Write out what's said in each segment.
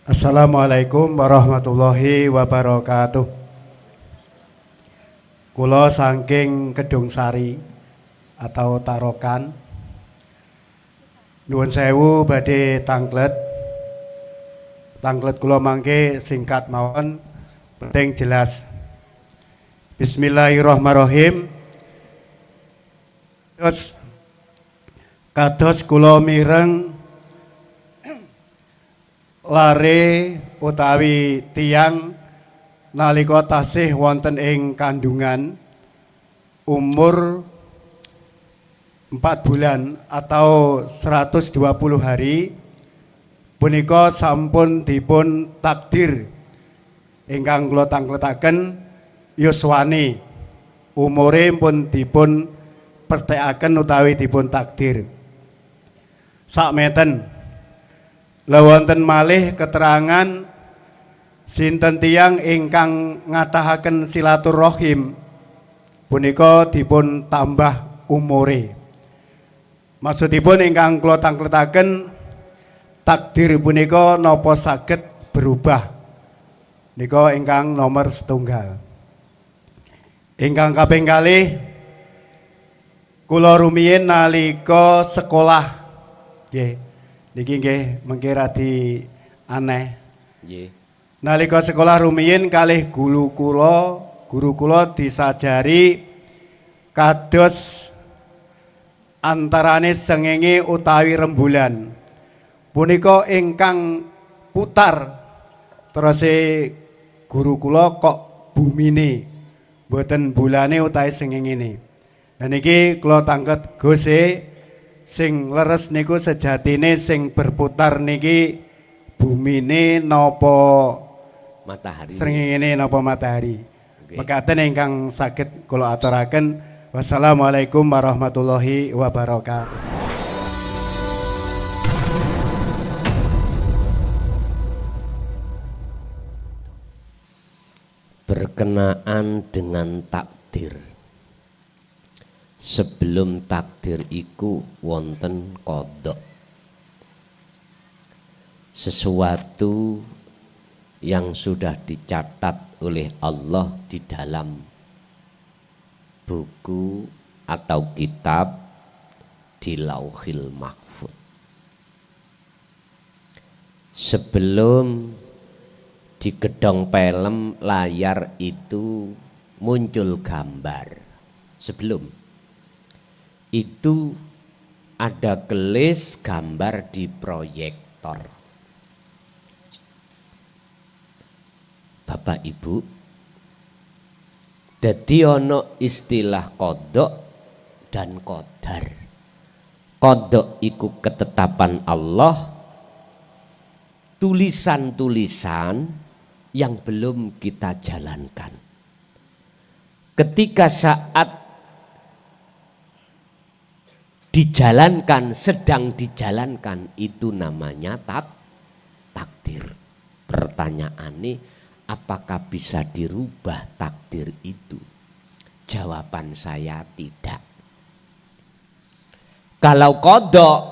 Assalamualaikum warahmatullahi wabarakatuh. Kula saking Kedung Sari atau Tarokan. Nuwun sewu badhe tanglet. Tanglet kula mangke singkat mawon, penting jelas. Bismillahirrahmanirrahim. Terus kados kula mireng lare utawi tiyang nalika tasih wonten ing kandungan umur 4 bulan atau 120 hari punika sampun dipun takdir ingkang kula tangkletaken yuswani umure pun dipun pestekaken utawi dipun takdir sakmeten. Lawonten malih keterangan sinten tiyang ingkang ngatahaken silaturahim punika dipun tambah umure. Maksudipun ingkang kula tangkletaken takdir punika napa saged berubah. Nika ingkang nomor setunggal. Ingkang kaping kalih kula rumiyin nalika sekolah nggih. Niki nggih mengke radi aneh. Nggih. Nalika sekolah rumiyin kalih guru kula disajari kados antarane srengenge utawi rembulan. Punika ingkang putar terus guru kula kok bumine mboten bulane utawi srengenge. Dan niki kula tanglet Gusti sing leres niku sejatine sing berputar niki bumine napa matahari, srengenge napa matahari. Mekaten ingkang saged kula aturaken. Wassalamualaikum warahmatullahi wabarakatuh. Berkenaan dengan takdir. Sebelum takdir iku wonten qadha. Sesuatu yang sudah dicatat oleh Allah di dalam buku atau kitab di Lauhil Mahfuz. Sebelum di gedung film layar itu muncul gambar, sebelum itu ada gelis gambar di proyektor. Bapak Ibu, dadi ana istilah qadha dan qadar. Qadha iku ketetapan Allah, tulisan-tulisan yang belum kita jalankan. Ketika saat dijalankan, sedang dijalankan, itu namanya takdir. Pertanyaannya, apakah bisa dirubah takdir itu? Jawaban saya tidak. Kalau kodok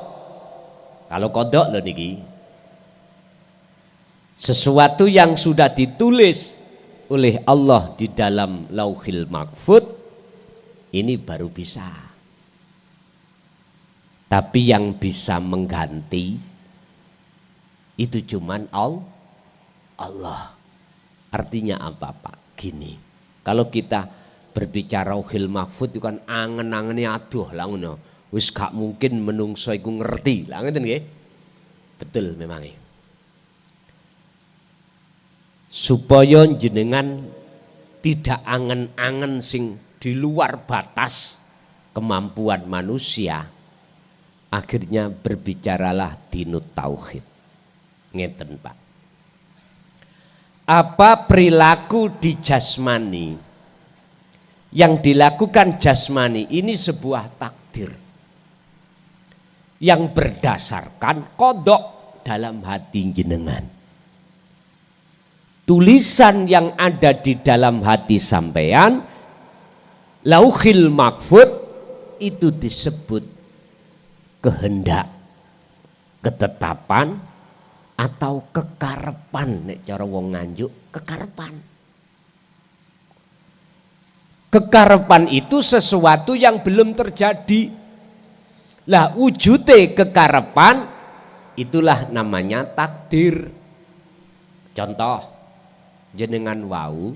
loh niki, sesuatu yang sudah ditulis oleh Allah di dalam Lauhil Mahfuz, ini baru bisa. Tapi yang bisa mengganti itu cuman Allah. Artinya apa Pak? Gini, kalau kita berbicara Lauhil Mahfuz itu kan angen-angennya aduh lah ngono. Wis gak mungkin menungso iku ngerti. Lah ngeten nggih? Betul memang. Supaya jenengan tidak angen-angen sing di luar batas kemampuan manusia. Akhirnya berbicaralah dinut tauhid. Ngeten Pak. Apa perilaku di jasmani yang dilakukan jasmani ini sebuah takdir yang berdasarkan qadha dalam hati jenengan. Tulisan yang ada di dalam hati sampean, Lauhil Mahfuz, itu disebut kehendak, ketetapan, atau kekarepan, nek cara wong Nganjuk kekarepan. Kekarepan itu sesuatu yang belum terjadi. Lah wujute kekarepan itulah namanya takdir. Contoh, jenengan wau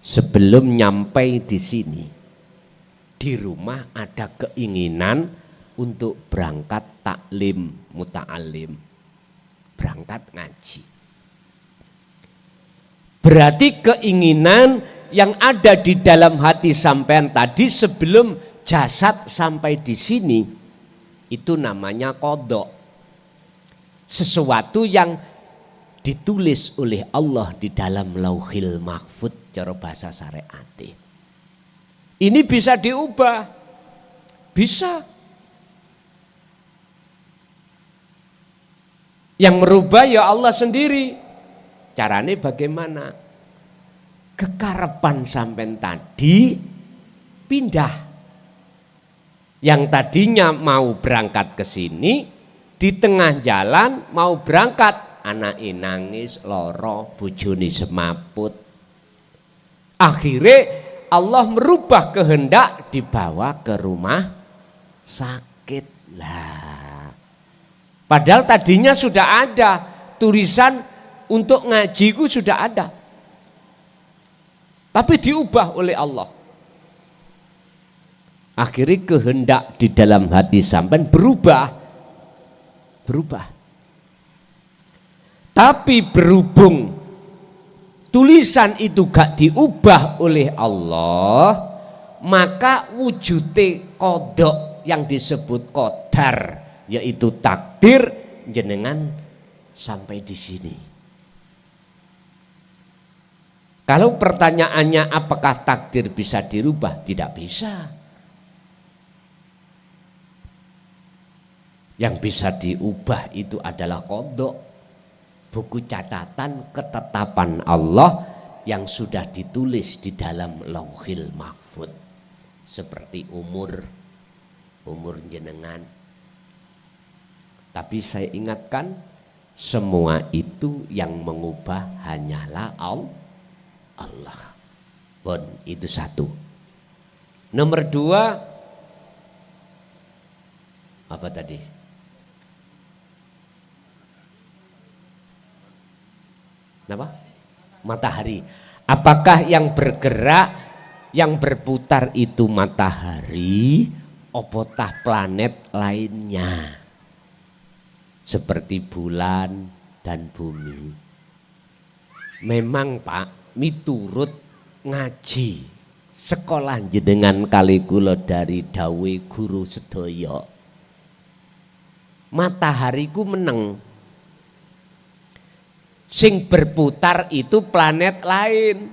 sebelum nyampe di sini, di rumah ada keinginan untuk berangkat taklim muta'alim, berangkat ngaji. Berarti keinginan yang ada di dalam hati sampean tadi sebelum jasad sampai di sini itu namanya qadha. Sesuatu yang ditulis oleh Allah di dalam Lauhil Mahfud cara bahasa syariat. Ini bisa diubah. Bisa. Yang merubah ya Allah sendiri. Caranya bagaimana? Kekarepan sampean tadi pindah. Yang tadinya mau berangkat ke sini, di tengah jalan mau berangkat, anake nangis, loro, bojone semaput. Akhirnya Allah merubah kehendak dibawa ke rumah sakit. Lah. Padahal tadinya sudah ada tulisan untuk ngajiku sudah ada. Tapi diubah oleh Allah. Akhirnya kehendak di dalam hati sampean berubah. Tapi berhubung tulisan itu gak diubah oleh Allah, maka wujute qadha yang disebut qadar, yaitu takdir, jenengan sampai di sini. Kalau pertanyaannya apakah takdir bisa dirubah? Tidak bisa. Yang bisa diubah itu adalah qadha, buku catatan ketetapan Allah yang sudah ditulis di dalam Lauhil Mahfud. Seperti umur jenengan. Tapi saya ingatkan, semua itu yang mengubah hanyalah Allah. Bon, itu satu. Nomor dua, apa tadi? Apa? Matahari. Apakah yang bergerak, yang berputar itu matahari, opotah planet lainnya? Seperti bulan dan bumi. Memang Pak, miturut ngaji sekolah jenengan kali kula dari dawe guru sedaya, matahariku meneng. Sing berputar itu planet lain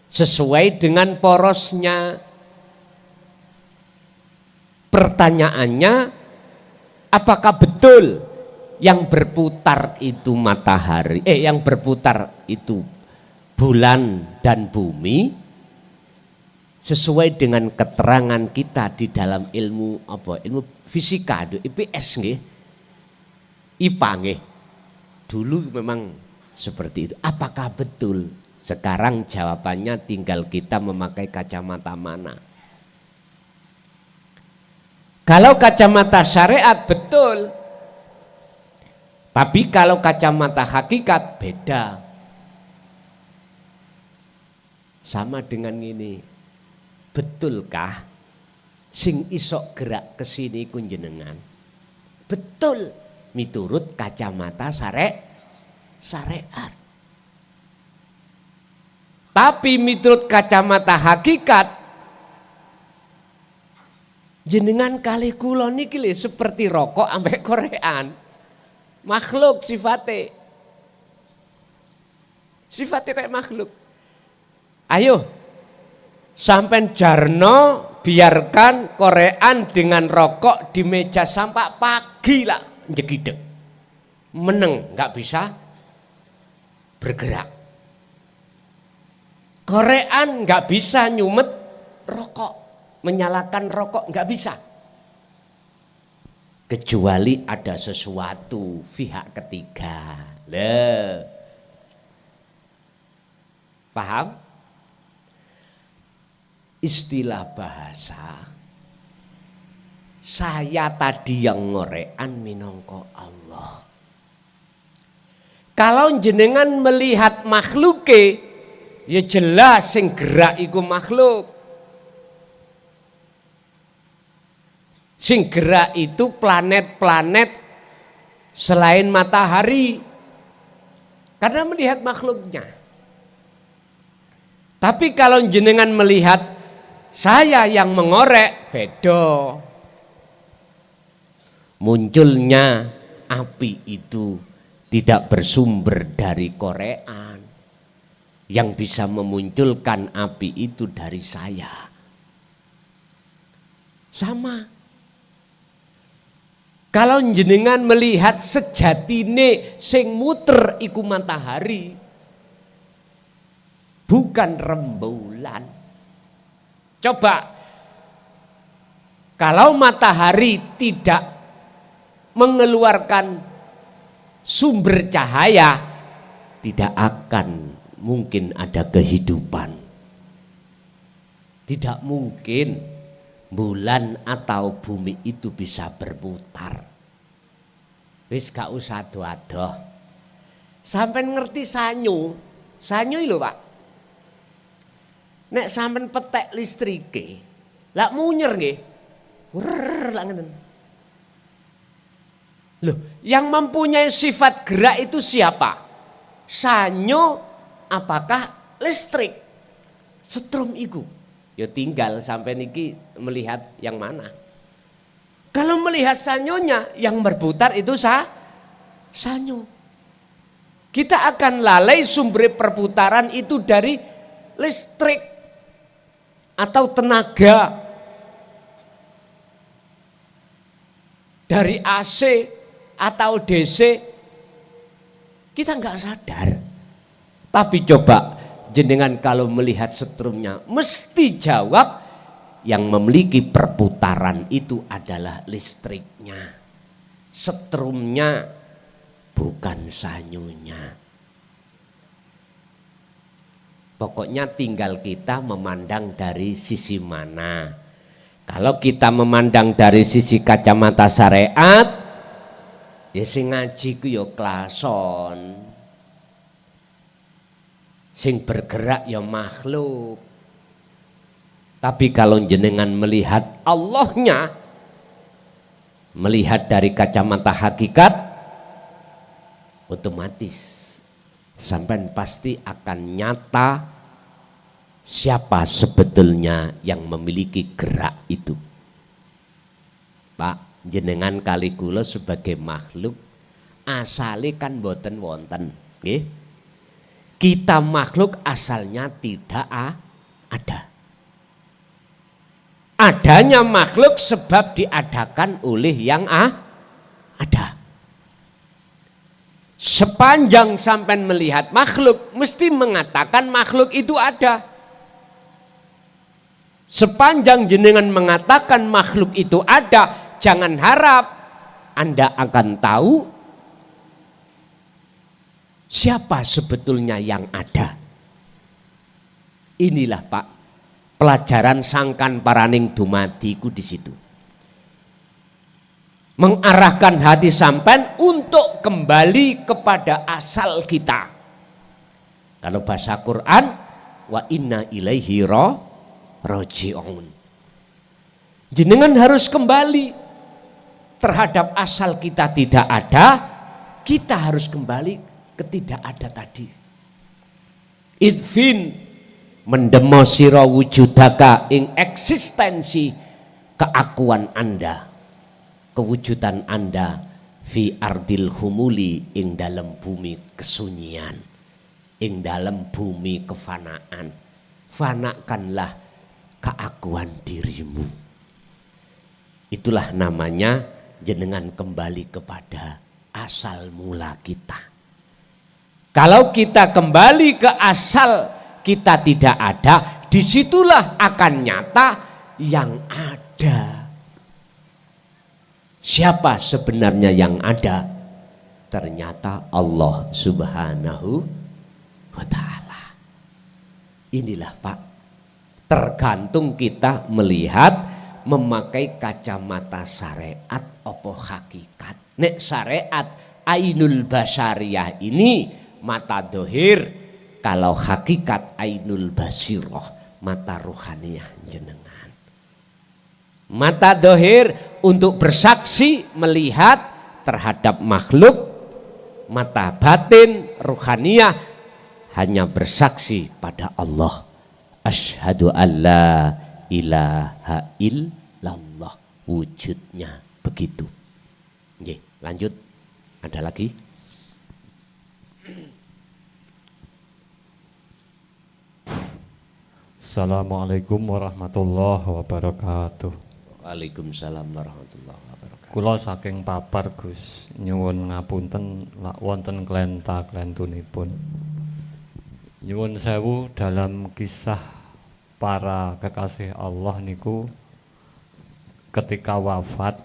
sesuai dengan porosnya. Pertanyaannya, apakah betul yang berputar itu matahari, yang berputar itu bulan dan bumi sesuai dengan keterangan kita di dalam ilmu apa? Ilmu fisika, IPS nggih. IPA nggih. Dulu memang seperti itu. Apakah betul? Sekarang jawabannya tinggal kita memakai kacamata mana. Kalau kacamata syariat betul. Tapi kalau kacamata hakikat beda. Sama dengan ini. Betulkah sing isok gerak ke sini kunjenengan? Betul. Miturut kacamata syariat. Tapi miturut kacamata hakikat, jenengan kali kula niki lho seperti rokok ambek korean. Makhluk sifatnya. Sifatnya kayak makhluk. Ayo, sampai jarno biarkan korean dengan rokok di meja sampah pagi lah. Jegidek, meneng, nggak bisa bergerak. Korean nggak bisa nyumet rokok, menyalakan rokok nggak bisa. kecuali ada sesuatu pihak ketiga. Loh. Paham? Istilah bahasa, saya tadi yang ngorekan minangka Allah. Kalau jenengan melihat makhluke, ya jelas sing gerak iku makhluk. Sing gerak itu planet-planet selain matahari. Karena melihat makhluknya. Tapi kalau jenengan melihat saya yang mengorek, beda. Munculnya api itu tidak bersumber dari korean. Yang bisa memunculkan api itu dari saya. Sama. Kalau jenengan melihat sejatine sing muter iku matahari, bukan rembulan. Coba, kalau matahari tidak mengeluarkan sumber cahaya, tidak akan mungkin ada kehidupan. Tidak mungkin bulan atau bumi itu bisa berputar. Wis gak usah adoh-adoh. Sampeyan ngerti sanyo? Sanyo lho, Pak. Nek sampeyan petek listrike, lak munyer nggih. Wrrr lak ngeten. Loh, yang mempunyai sifat gerak itu siapa? Sanyo apakah listrik? Setrum iku. Ya tinggal sampai niki melihat yang mana. Kalau melihat sanyonya yang berputar itu sanyo. Kita akan lalai sumber perputaran itu dari listrik atau tenaga dari AC atau DC. Kita nggak sadar. Tapi coba jenengan kalau melihat setrumnya mesti jawab yang memiliki perputaran itu adalah listriknya, setrumnya, bukan sanyonya. Pokoknya tinggal kita memandang dari sisi mana. Kalau kita memandang dari sisi kacamata syariat, ya sing ngaji ku ya klason. Sing bergerak ya makhluk. Tapi kalau jenengan melihat Allahnya, melihat dari kacamata hakikat, otomatis sampai pasti akan nyata siapa sebetulnya yang memiliki gerak itu. Pak, jenengan kali kula sebagai makhluk asale kan boten wonten, nggih. Kita makhluk asalnya tidak ada. Adanya makhluk sebab diadakan oleh yang ada. Sepanjang sampai melihat makhluk, mesti mengatakan makhluk itu ada. Sepanjang jenengan mengatakan makhluk itu ada, jangan harap Anda akan tahu siapa sebetulnya yang ada. Inilah Pak, pelajaran sangkan paraning dumadiku di situ. Mengarahkan hati sampean untuk kembali kepada asal kita. Kalau bahasa Quran, wa inna ilaihi raji'un. Jenengan harus kembali terhadap asal kita tidak ada, kita harus kembali ketidak ada tadi. Idfin mendemo sira wujudaka ing eksistensi keakuan Anda, kewujudan Anda fi ardil humuli ing dalam bumi kesunyian, ing dalam bumi kefanaan. Fanakanlah keakuan dirimu. Itulah namanya jenengan kembali kepada asal mula kita. Kalau kita kembali ke asal kita tidak ada, disitulah akan nyata yang ada. Siapa sebenarnya yang ada? Ternyata Allah Subhanahu wa ta'ala. Inilah Pak, tergantung kita melihat memakai kacamata syariat opo hakikat. Nek syariat ainul basyariyah ini mata dohir, kalau hakikat ainul basiroh mata ruhaniyah jenengan. Mata dohir untuk bersaksi melihat terhadap makhluk, mata batin ruhaniyah hanya bersaksi pada Allah. Asyhadu alla ilaha illallah, wujudnya begitu. Oke, lanjut. Ada lagi? Assalamualaikum warahmatullahi wabarakatuh. Waalaikumsalam warahmatullahi wabarakatuh. Kula saking Papar Gus, nyuwun ngapunten lak wonten klenta-klentunipun. Nyuwun sewu dalam kisah para kekasih Allah niku ketika wafat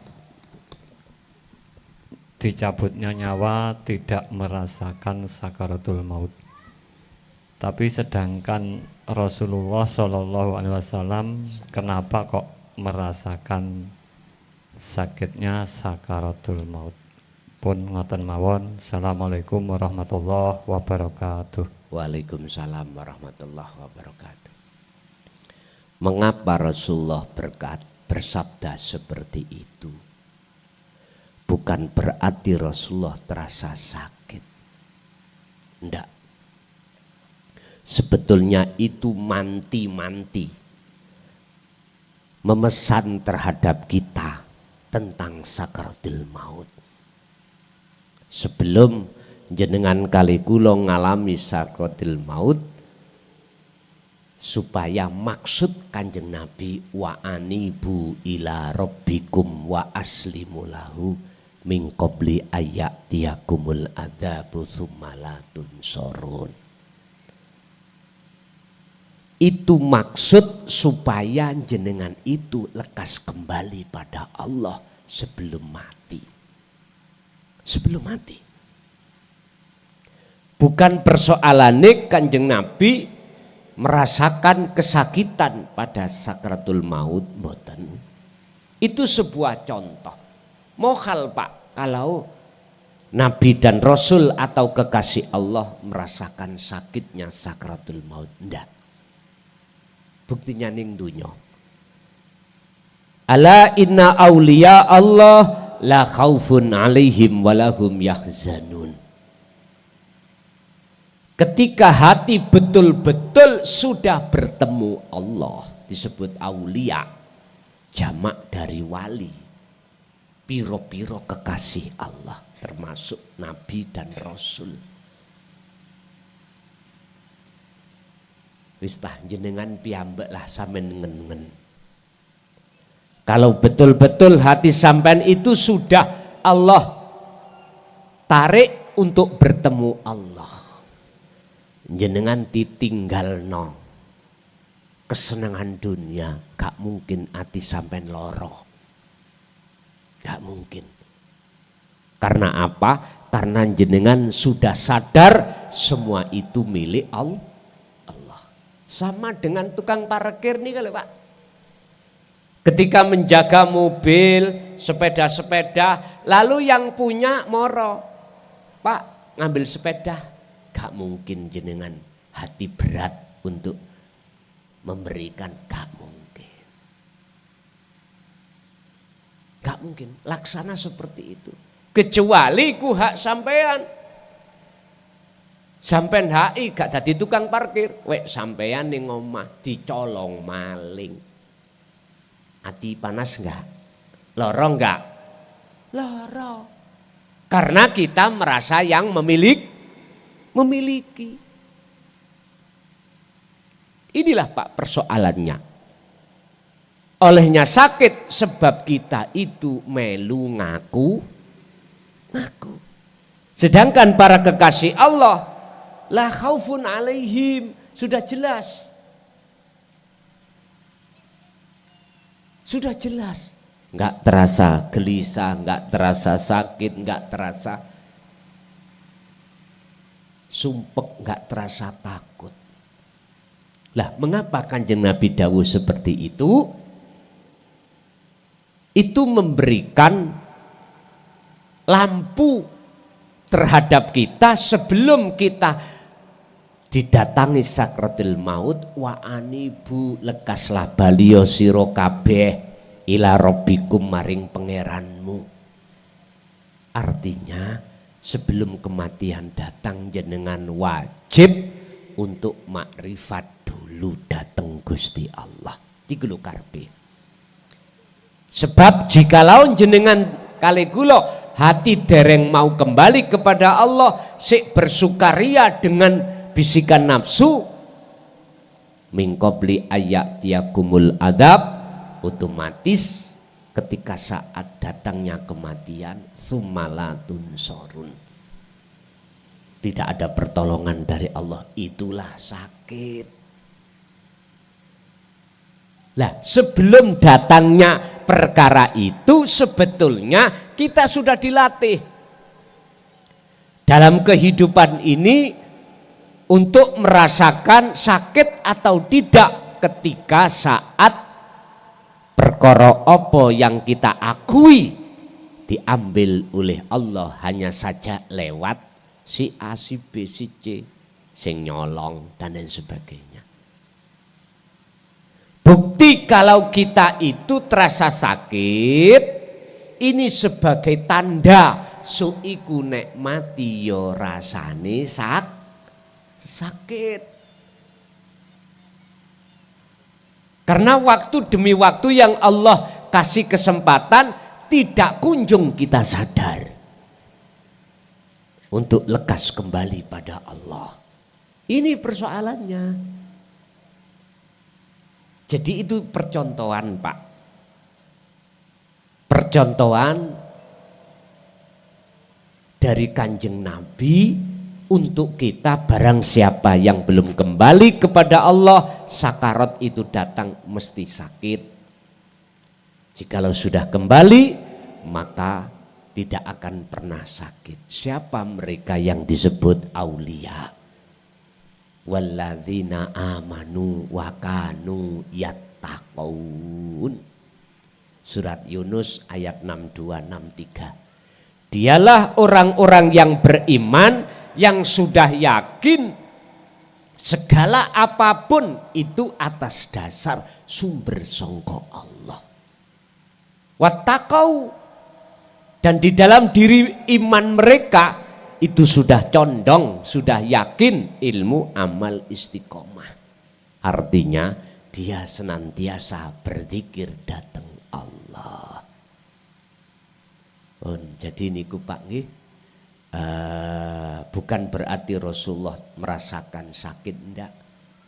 dicabutnya nyawa tidak merasakan sakaratul maut. Tapi sedangkan Rasulullah Shallallahu Alaihi Wasallam kenapa kok merasakan sakitnya sakaratul maut? Pun ngoten mawon. Assalamualaikum warahmatullahi wabarakatuh. Waalaikumsalam warahmatullahi wabarakatuh. Mengapa Rasulullah bersabda seperti itu? Bukan berarti Rasulullah terasa sakit. Enggak. Sebetulnya itu manti-manti memesan terhadap kita tentang sakaratul maut. Sebelum jenengan kali kula ngalami sakaratul maut, supaya maksud Kanjeng Nabi wa anibu ila rabbikum wa aslimu lahu min qabli ayyatiyakumul adzabu tsumma la tunsorun. Itu maksud supaya jenengan itu lekas kembali pada Allah sebelum mati. Sebelum mati. Bukan persoalannya Kanjeng Nabi merasakan kesakitan pada sakratul maut, mboten. Itu sebuah contoh. Mohal Pak, kalau Nabi dan Rasul atau kekasih Allah merasakan sakitnya sakratul maut, ndak. Buktinya ning dunya. Ala inna auliya Allah la khaufun alaihim walahum yahzanun. Ketika hati betul-betul sudah bertemu Allah, disebut aulia, jamak dari wali. Piro-piro kekasih Allah, termasuk Nabi dan Rasul. Wis tah jenengan piyambak lah sampean ngen-ngen. Kalau betul-betul hati sampean itu sudah Allah tarik untuk bertemu Allah, jenengan ditinggalno kesenangan dunia, gak mungkin hati sampean loro, gak mungkin. Karena apa? Karena jenengan sudah sadar semua itu milik Allah. Sama dengan tukang parkir nih kalau Pak. Ketika menjaga mobil, sepeda-sepeda, lalu yang punya moro, Pak ngambil sepeda, gak mungkin jenengan hati berat untuk memberikan, gak mungkin. Gak mungkin, laksana seperti itu. Kecuali ku hak sampean. Sampean HI gak dadi tukang parkir, wek sampean ning omah dicolong maling. Ati panas enggak? Loro enggak? Loro. Karena kita merasa yang memiliki. Inilah Pak persoalannya. Olehnya sakit sebab kita itu melu ngaku. Sedangkan para kekasih Allah la khaufun alaihim, sudah jelas. Sudah jelas. nggak terasa gelisah, nggak terasa sakit, nggak terasa sumpek, nggak terasa takut. Lah, mengapa Kanjeng Nabi dawuh seperti itu? Itu memberikan lampu terhadap kita sebelum kita didatangi sakratul maut. Wa anibu lekaslah baliyo sira kabeh ila rabbikum maring pangeranmu. Artinya sebelum kematian datang jenengan wajib untuk makrifat dulu datang Gusti Allah. Tiga karpe. Sebab jikalau jenengan kali kula hati dereng mau kembali kepada Allah, sik bersukaria dengan bisikan nafsu, mingkobli ayak tiakumul adab, otomatis ketika saat datangnya kematian, sumalatun sorun, tidak ada pertolongan dari Allah, itulah sakit. Lah, sebelum datangnya perkara itu sebetulnya kita sudah dilatih dalam kehidupan ini untuk merasakan sakit atau tidak ketika saat perkara apa yang kita akui diambil oleh Allah hanya saja lewat si A, si B, si C, sing nyolong dan lain sebagainya. Bukti kalau kita itu terasa sakit, ini sebagai tanda suiku nek mati yo rasane sakit. Karena waktu demi waktu yang Allah kasih kesempatan tidak kunjung kita sadar untuk lekas kembali pada Allah. Ini persoalannya. Jadi itu percontohan, Pak. Percontohan dari Kanjeng Nabi untuk kita, barang siapa yang belum kembali kepada Allah, sakarat itu datang mesti sakit. Jikalau sudah kembali, maka tidak akan pernah sakit. Siapa mereka yang disebut aulia? Walladzina amanu wa kanu yattaqun. Surat Yunus ayat 62-63. Dialah orang-orang yang beriman yang sudah yakin segala apapun itu atas dasar sumber sangka Allah. Wattaqau, dan di dalam diri iman mereka itu sudah condong, sudah yakin ilmu amal istiqomah. Artinya dia senantiasa berzikir datang Allah. Jadi niku Pak nggih, bukan berarti Rasulullah merasakan sakit, enggak,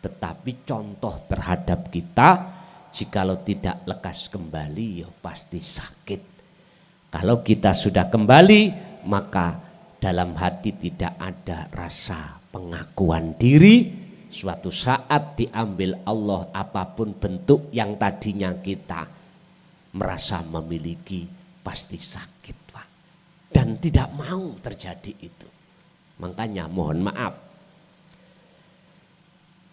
tetapi contoh terhadap kita, jikalau tidak lekas kembali ya pasti sakit. Kalau kita sudah kembali, maka dalam hati tidak ada rasa pengakuan diri. Suatu saat diambil Allah apapun bentuk yang tadinya kita merasa memiliki, pasti sakit, Pak. Dan tidak mau terjadi itu. Makanya mohon maaf,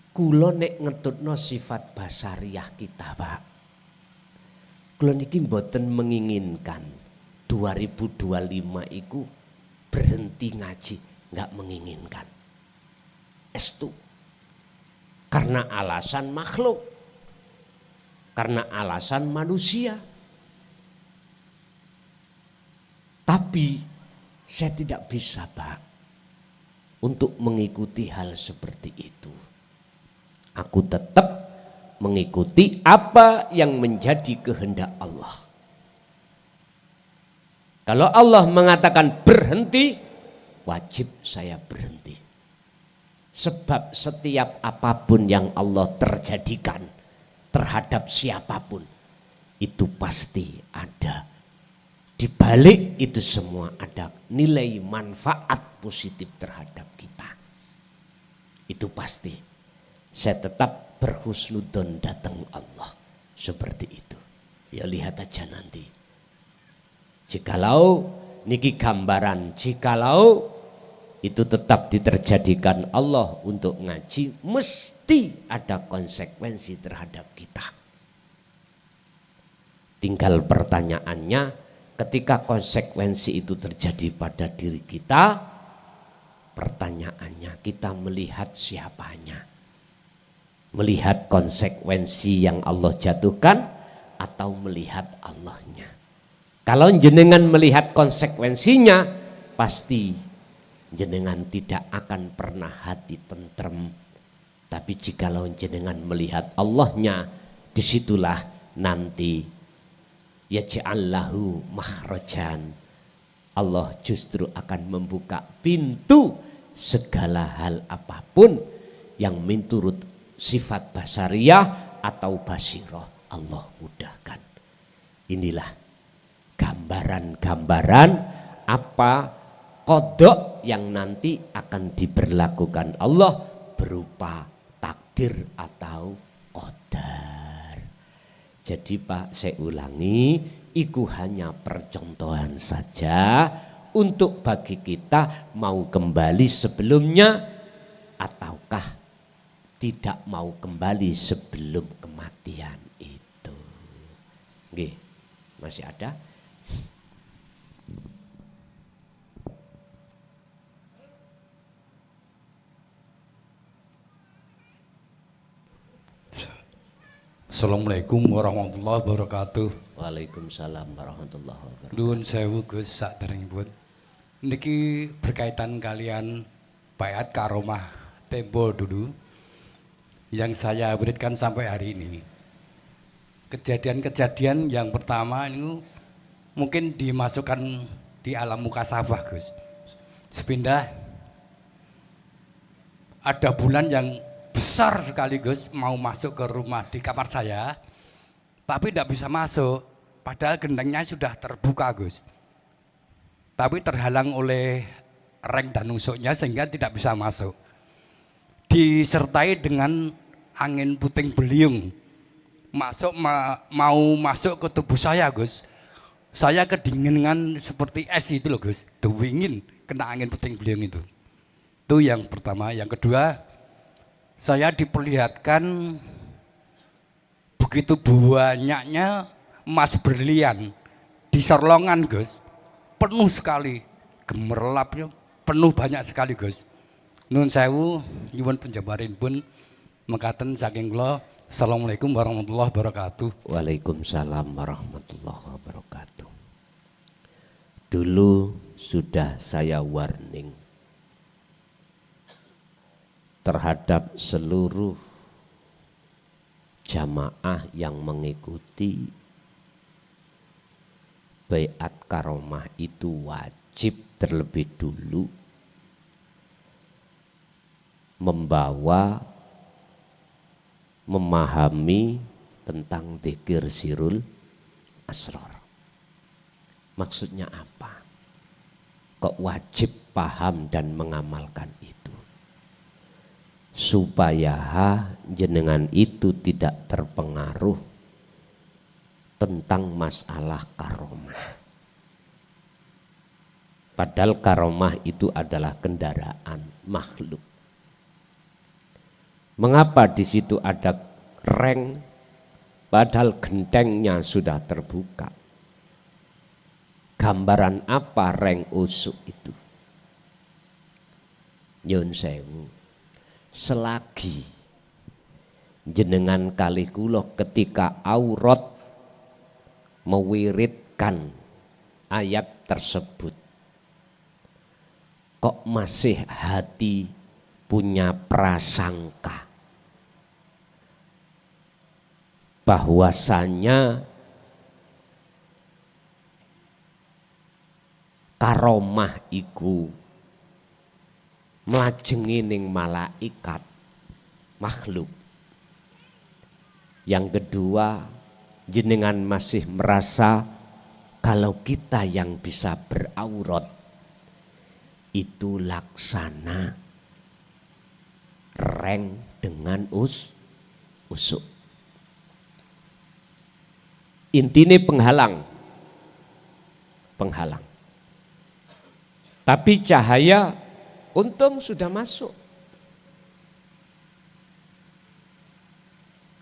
kula nek ngetutno sifat basariah kita, Pak, kula niki mboten menginginkan 2025 iku berhenti ngaji, nggak menginginkan. Estu. Karena alasan makhluk, karena alasan manusia. Tapi saya tidak bisa, Pak, untuk mengikuti hal seperti itu. Aku tetap mengikuti apa yang menjadi kehendak Allah. Kalau Allah mengatakan berhenti, wajib saya berhenti. Sebab setiap apapun yang Allah terjadikan terhadap siapapun, itu pasti ada. Di balik itu semua ada nilai manfaat positif terhadap kita. Itu pasti. Saya tetap berhusnudzon datang Allah. Seperti itu. Ya lihat aja nanti. Jikalau niki gambaran, jikalau itu tetap diterjadikan Allah untuk ngaji, mesti ada konsekuensi terhadap kita. Tinggal pertanyaannya, ketika konsekuensi itu terjadi pada diri kita, pertanyaannya kita melihat siapanya? Melihat konsekuensi yang Allah jatuhkan atau melihat Allahnya? Kalau jenengan melihat konsekuensinya, pasti jenengan tidak akan pernah hati tentrem. Tapi jikalau jenengan melihat Allahnya, disitulah nanti yaj'allahu makhrajan. Allah justru akan membuka pintu segala hal apapun yang menurut sifat basariyah atau basiroh Allah mudahkan. Inilah gambaran-gambaran apa qada yang nanti akan diberlakukan Allah berupa takdir atau qadar. Jadi Pak, saya ulangi, itu hanya percontohan saja untuk bagi kita mau kembali sebelumnya ataukah tidak mau kembali sebelum kematian itu. Nggih, masih ada? Assalamualaikum warahmatullahi wabarakatuh. Waalaikumsalam warahmatullahi wabarakatuh. Nuwun sewu Gus saderengipun. Niki berkaitan kalian bayat karomah tempo dulu yang saya berikan sampai hari ini. Kejadian-kejadian yang pertama ini mungkin dimasukkan di alam mukasabah Gus. Sepindah ada bulan yang besar sekali Gus, mau masuk ke rumah di kamar saya, tapi tidak bisa masuk, padahal gendengnya sudah terbuka Gus. Tapi terhalang oleh reng dan nusuknya sehingga tidak bisa masuk. Disertai dengan angin puting beliung, mau masuk ke tubuh saya Gus. Saya kedinginan seperti es itu loh Gus, dingin kena angin puting beliung itu. Itu yang pertama. Yang kedua, saya diperlihatkan begitu banyaknya emas berlian di Serlongan Gus, penuh sekali, gemerlapnya penuh banyak sekali Gus. Nun sewu nyuwun penjabarin pun mekaten saking kula. Assalamualaikum warahmatullahi wabarakatuh. Waalaikumsalam warahmatullahi wabarakatuh. Dulu sudah saya warning terhadap seluruh jamaah yang mengikuti baiat karomah itu wajib terlebih dulu memahami tentang dzikir sirul asrar. Maksudnya apa? Kok wajib paham dan mengamalkan itu? Supaya jenengan itu tidak terpengaruh tentang masalah karomah. Padahal karomah itu adalah kendaraan makhluk. Mengapa di situ ada reng padahal gentengnya sudah terbuka? Gambaran apa reng usuk itu? Nyun sewu. Selagi jenengan kali kula ketika aurat mewiridkan ayat tersebut, kok masih hati punya prasangka bahwasanya karomah iku mlajengi ning malaikat makhluk. Yang kedua, jenengan masih merasa kalau kita yang bisa beraurat itu laksana reng dengan usuk. Intine penghalang. Penghalang. Tapi cahaya untung sudah masuk.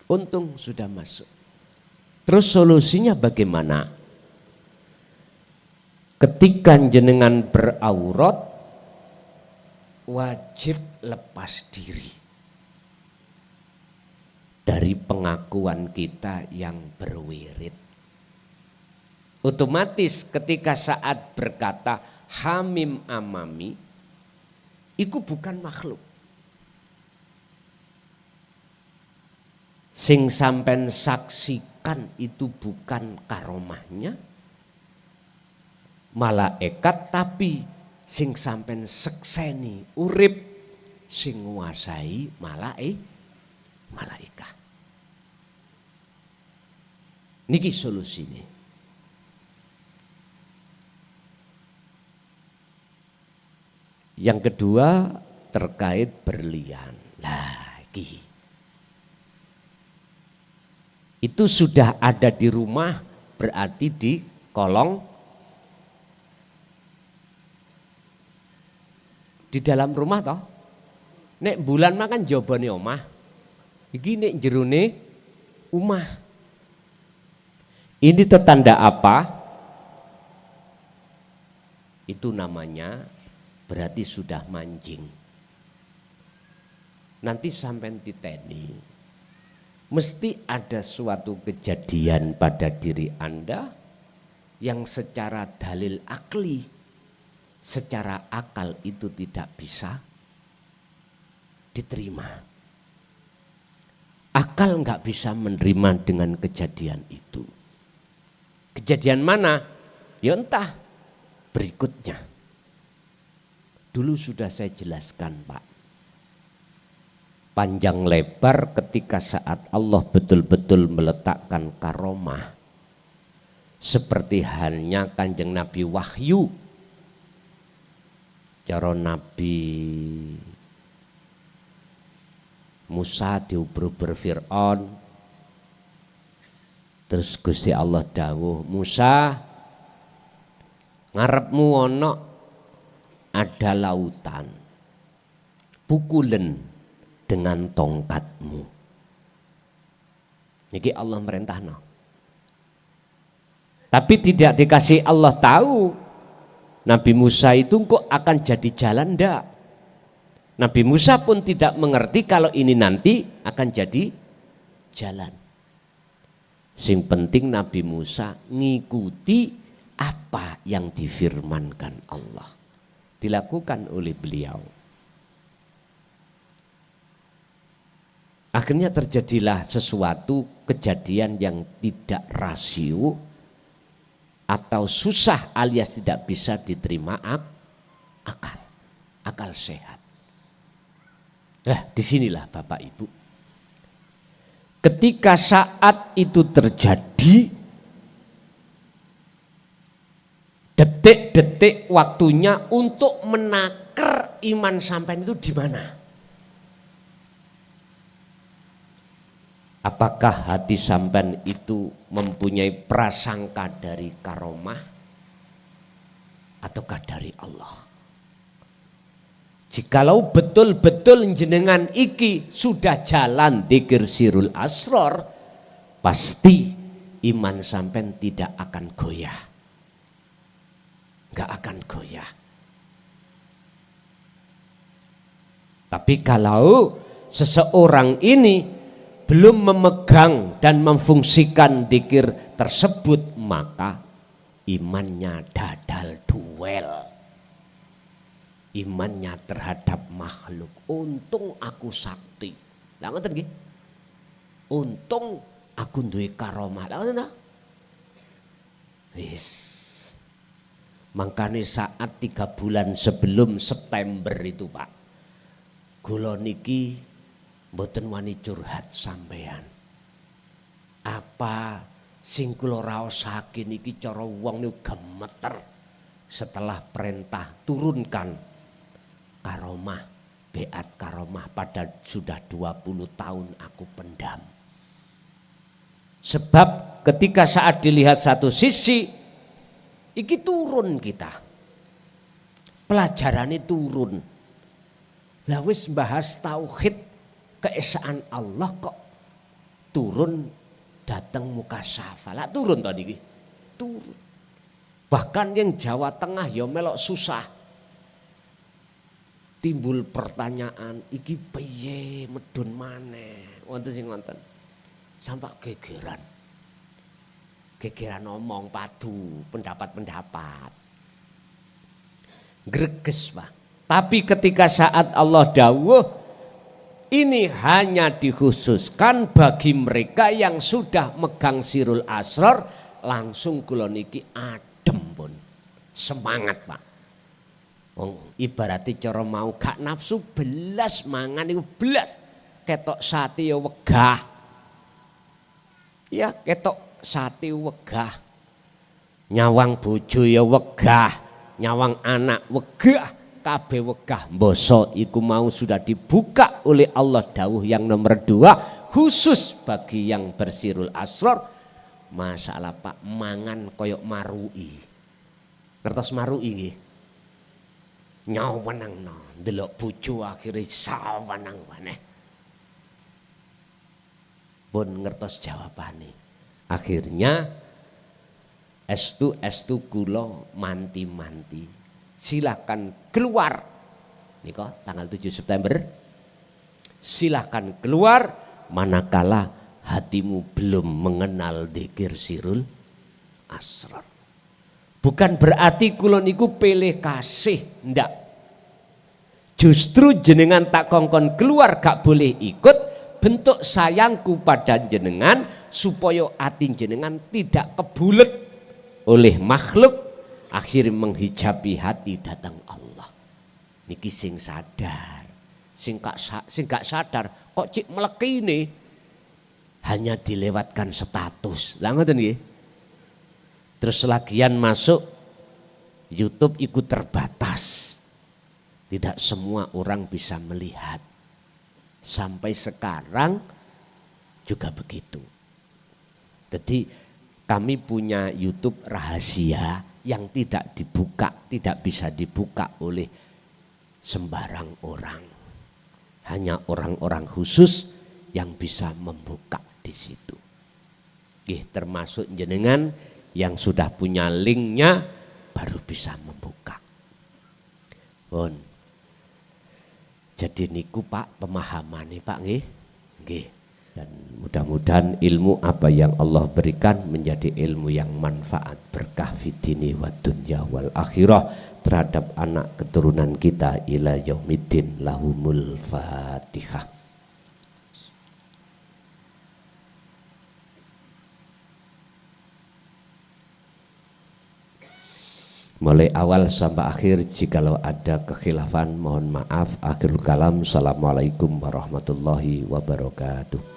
Untung sudah masuk. Terus solusinya bagaimana? Ketika jenengan beraurat, wajib lepas diri dari pengakuan kita yang berwirid. Otomatis ketika saat berkata hamim amami, itu bukan makhluk. Sing sampen saksikan itu bukan karomahnya malaikat, tapi sing sampen sekseni urip sing nguasai malaikat. Niki solusine. Yang kedua terkait berlian. Lagi. Itu sudah ada di rumah, berarti di kolong, di dalam rumah toh. Nek bulan makan jobone omah, iki nek jerone omah. Ini tetanda apa? Itu namanya berarti sudah mancing. Nanti sampai titeni. Mesti ada suatu kejadian pada diri Anda yang secara dalil akli, secara akal itu tidak bisa diterima. Akal nggak bisa menerima dengan kejadian itu. Kejadian mana? Ya entah berikutnya. Dulu sudah saya jelaskan, Pak. Panjang lebar ketika saat Allah betul-betul meletakkan karomah. Seperti halnya Kanjeng Nabi Wahyu. Cara Nabi Musa diuber-uber Fir'aun. Terus Gusti Allah dawuh, Musa ngarepmu ono ada lautan. Pukulen dengan tongkatmu. Niki Allah merintahno. Tapi tidak dikasih Allah tahu Nabi Musa itu kok akan jadi jalan ndak. Nabi Musa pun tidak mengerti kalau ini nanti akan jadi jalan. Sing penting Nabi Musa ngikuti apa yang difirmankan Allah. Dilakukan oleh beliau. Akhirnya terjadilah sesuatu kejadian yang tidak rasio atau susah alias tidak bisa diterima akal sehat. Nah, disinilah Bapak Ibu. Ketika saat itu terjadi, detik-detik waktunya untuk menakar iman sampean itu di mana? Apakah hati sampean itu mempunyai prasangka dari karomah ataukah dari Allah? Jikalau betul-betul jenengan iki sudah jalan dzikir sirul asror, pasti iman sampean tidak akan goyah. Enggak akan goyah. Tapi kalau seseorang ini belum memegang dan memfungsikan dzikir tersebut, maka imannya dadal duel. Imannya terhadap makhluk. Untung aku sakti. Lah ngoten nggih. Untung aku duwe karomah. Lah ngoten ta? Wis. Makanya saat 3 bulan sebelum September itu, Pak, kula niki mboten wani curhat sampean. Apa sing kula raosake niki cara wong niku gemeter setelah perintah turunkan karomah, beat karomah, padahal sudah 20 tahun aku pendam. Sebab ketika saat dilihat satu sisi, iki turun kita. Pelajarannya turun. Lah wis bahas tauhid keesaan Allah kok turun datang muka syafa. Lah turun tadi iki. Turun. Bahkan yang Jawa Tengah ya melok susah. Timbul pertanyaan, iki piye medun maneh. Wonten sing ngoten. Sampai gegeran. Gegeran ngomong padu pendapat-pendapat. Greges, Pak. Tapi ketika saat Allah dawuh, ini hanya dikhususkan bagi mereka yang sudah megang sirul asrar, langsung kula niki adem pun. Semangat, Pak. Ibarati cara mau gak nafsu belas mangan iku belas. Ketok sate ya wegah. Ya ketok sate wegah. Nyawang bojo ya wegah, nyawang anak wegah. Kabeh wegah mboso iku mau sudah dibuka oleh Allah dawuh yang nomor 2 khusus bagi yang bersirul asrar. Masalah Pak mangan koyok marui. Ngertos marui nggih? Nyawenangno ndelok bojo akhire sawenang maneh. Pun ngertos jawabane. Akhirnya estu kula manti-manti. Silakan keluar. Niko tanggal 7 September. Silakan keluar manakala hatimu belum mengenal dzikir sirul asrar. Bukan berarti kula niku pilih kasih, ndak. Justru jenengan tak kongkon keluar gak boleh ikut, bentuk sayangku pada jenengan supaya hati jenengan tidak kebulet oleh makhluk. Akhirnya menghijabi hati datang Allah. Niki sing sadar, sing gak sadar kok cik meleki ini hanya dilewatkan status. Lah ngoten nggih. Terus lagian masuk YouTube ikut terbatas. Tidak semua orang bisa melihat. Sampai sekarang juga begitu. Jadi kami punya YouTube rahasia yang tidak dibuka, tidak bisa dibuka oleh sembarang orang. Hanya orang-orang khusus yang bisa membuka di situ. Termasuk jenengan yang sudah punya linknya baru bisa membuka. Pun. Jadi niku Pak pemahamannya Pak nggih. Nggih. Dan mudah-mudahan ilmu apa yang Allah berikan menjadi ilmu yang manfaat berkah fitini wa dunya wal akhirah terhadap anak keturunan kita ila yaumiddin. Lahumul Fatihah. Mulai awal sampai akhir jikalau ada kekhilafan mohon maaf. Akhirul kalam. Assalamualaikum warahmatullahi wabarakatuh.